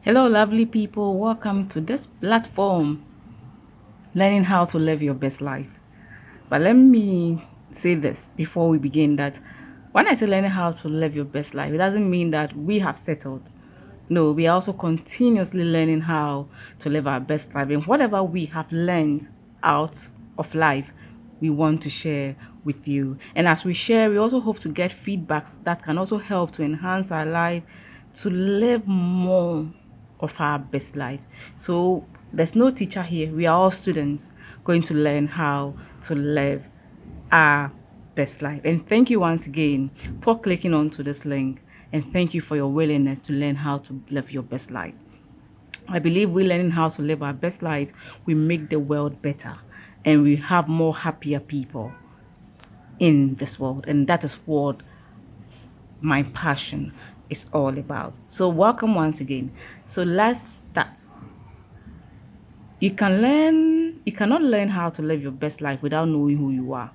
Hello, lovely people. Welcome to this platform, learning how to live your best life. But let me say this before we begin that when I say learning how to live your best life, it doesn't mean that we have settled. No, we are also continuously learning how to live our best life. And whatever we have learned out of life, we want to share with you. And as we share, we also hope to get feedbacks that can also help to enhance our life to live more of our best life. So there's no teacher here. We are all students going to learn how to live our best life. And thank you once again for clicking onto this link. And thank you for your willingness to learn how to live your best life. I believe we learning how to live our best lives, we make the world better and we have more happier people in this world. And that is what my passion is all about. So welcome once again. So let's start. You cannot learn how to live your best life without knowing who you are.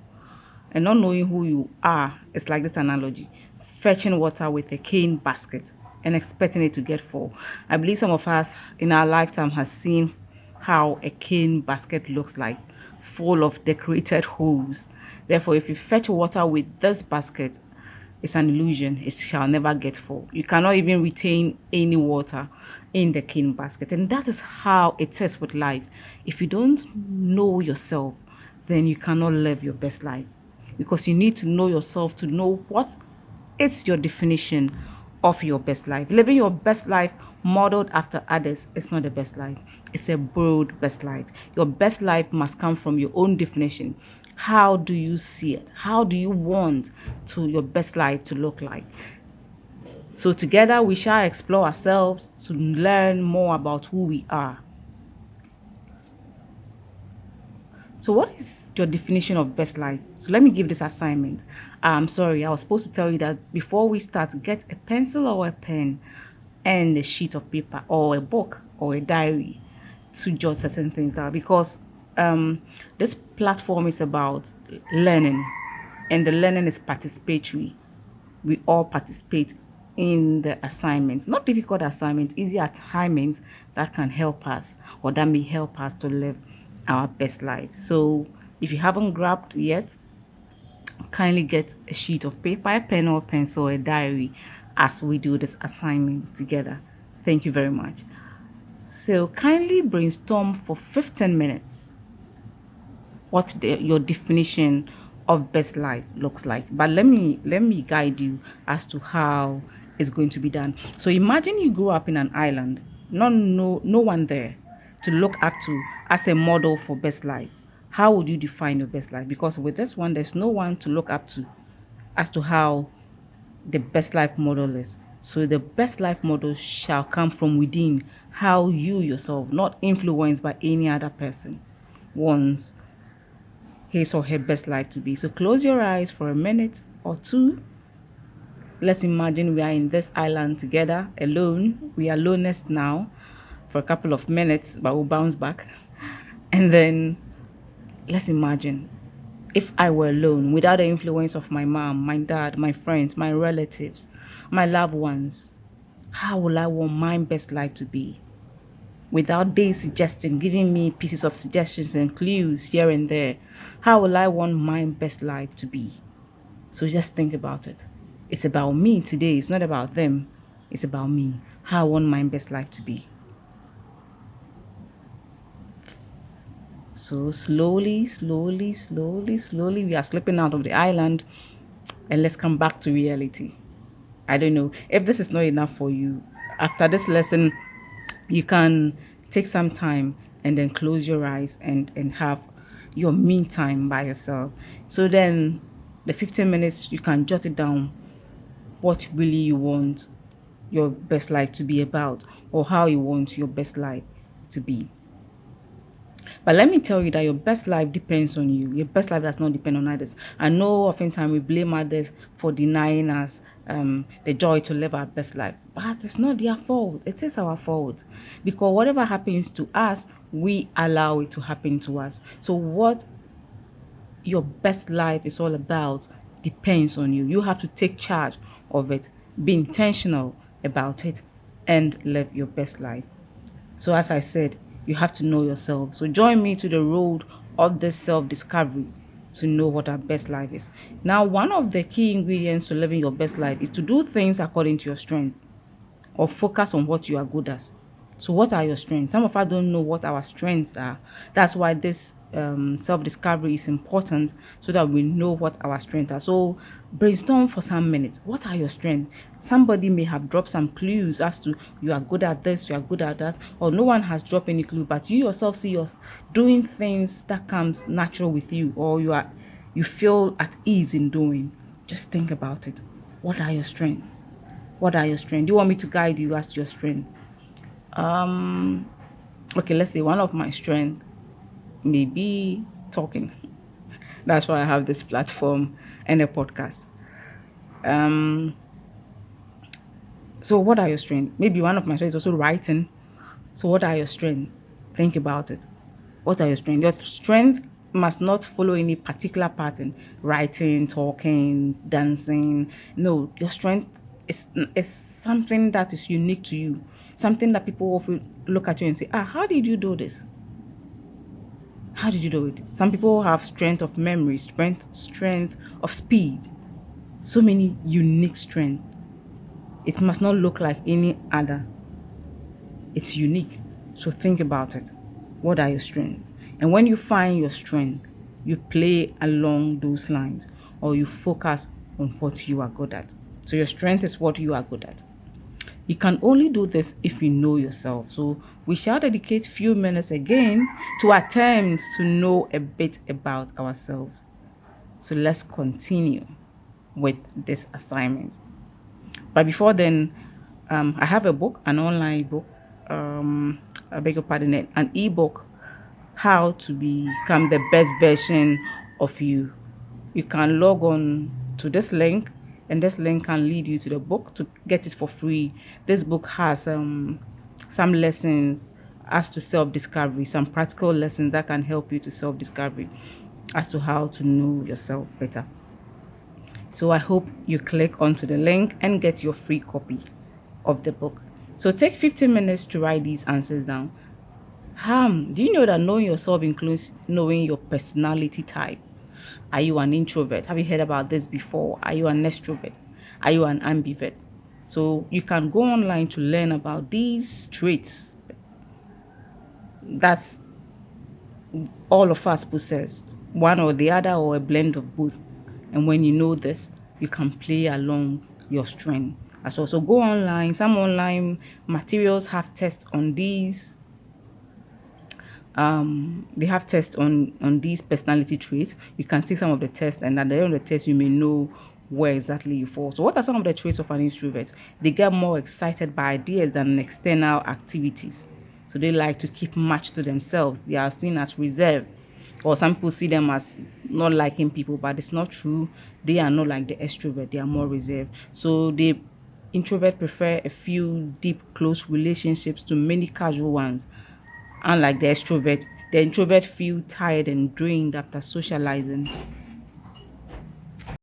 And not knowing who you are, it's like this analogy: fetching water with a cane basket and expecting it to get full. I believe some of us in our lifetime has seen how a cane basket looks like, full of decorated holes. Therefore, if you fetch water with this basket, it's an illusion. It shall never get full. You cannot even retain any water in the cane basket. And that is how it is with life. If you don't know yourself, then you cannot live your best life. Because you need to know yourself to know what is your definition of your best life. Living your best life modeled after others is not the best life. It's a borrowed best life. Your best life must come from your own definition. How do you see it? How do you want to your best life to look like? So together we shall explore ourselves to learn more about who we are. So what is your definition of best life? So let me give this assignment. I'm sorry, I was supposed to tell you that before we start, get a pencil or a pen and a sheet of paper or a book or a diary to jot certain things down, because this platform is about learning, and the learning is participatory. We all participate in the assignments, not difficult assignments, easy assignments that can help us or that may help us to live our best life. So if you haven't grabbed yet, kindly get a sheet of paper, a pen or pencil, a diary as we do this assignment together. Thank you very much. So kindly brainstorm for 15 minutes what your definition of best life looks like. But let me guide you as to how it's going to be done. So imagine you grew up in an island, no one there to look up to as a model for best life. How would you define your best life? Because with this one, there's no one to look up to as to how the best life model is. So the best life model shall come from within, how you yourself, not influenced by any other person, wants his or her best life to be. So close your eyes for a minute or two. Let's imagine we are in this island together, alone. We are lonest now for a couple of minutes, but we'll bounce back. And then let's imagine if I were alone, without the influence of my mom, my dad, my friends, my relatives, my loved ones, how will I want my best life to be? Without they suggesting, giving me pieces of suggestions and clues here and there, how will I want my best life to be? So just think about it. It's about me today. It's not about them. It's about me. How I want my best life to be. So slowly, we are slipping out of the island, and let's come back to reality. I don't know if this is not enough for you. After this lesson, you can take some time and then close your eyes and have your me time by yourself. So then the 15 minutes, you can jot it down what really you want your best life to be about, or how you want your best life to be. But let me tell you that your best life depends on you. Your best life does not depend on others. I know oftentimes we blame others for denying us the joy to live our best life. But it's not their fault. It is our fault. Because whatever happens to us, we allow it to happen to us. So what your best life is all about depends on you. You have to take charge of it. Be intentional about it. and live your best life. So, as I said, you have to know yourself. So, join me to the road of this self discovery to know what our best life is. Now, one of the key ingredients to living your best life is to do things according to your strength or focus on what you are good at. So, what are your strengths? Some of us don't know what our strengths are. That's why this self discovery is important so that we know what our strengths are. So, brainstorm for some minutes. What are your strengths? Somebody may have dropped some clues as to you are good at this, you are good at that, or no one has dropped any clue, but you yourself see yours doing things that comes natural with you, or you feel at ease in doing. Just think about it. What are your strengths? What are your strengths? Do you want me to guide you as to your strength? Okay, let's say one of my strengths may be talking. That's why I have this platform and a podcast. So what are your strengths? Maybe one of my strengths is also writing. So what are your strengths? Think about it. What are your strengths? Your strength must not follow any particular pattern. Writing, talking, dancing. No, your strength is something that is unique to you. Something that people often look at you and say, how did you do this? How did you do it? Some people have strength of memory, strength of speed. So many unique strengths. It must not look like any other. It's unique. So think about it. What are your strengths? And when you find your strength, you play along those lines or you focus on what you are good at. So your strength is what you are good at. You can only do this if you know yourself. So we shall dedicate few minutes again to attempt to know a bit about ourselves. So let's continue with this assignment. But before then, I have a book, an online book, I beg your pardon, an ebook, How to Become the Best Version of You. You can log on to this link, and this link can lead you to the book to get it for free. This book has some lessons as to self-discovery, some practical lessons that can help you to self-discovery as to how to know yourself better. So I hope you click onto the link and get your free copy of the book. So take 15 minutes to write these answers down. Do you know that knowing yourself includes knowing your personality type? Are you an introvert? Have you heard about this before? Are you an extrovert? Are you an ambivert? So you can go online to learn about these traits. That's all of us possess, one or the other or a blend of both. And when you know this, you can play along your strength as well. So go online. Some online materials have tests on these. They have tests on these personality traits. You can take some of the tests, and at the end of the test, you may know where exactly you fall. So what are some of the traits of an introvert? They get more excited by ideas than external activities. So they like to keep much to themselves. They are seen as reserved, or some people see them as not liking people, but it's not true. They are not like the extrovert. They are more reserved. So the introvert prefer a few deep, close relationships to many casual ones. Unlike the introvert feel tired and drained after socializing.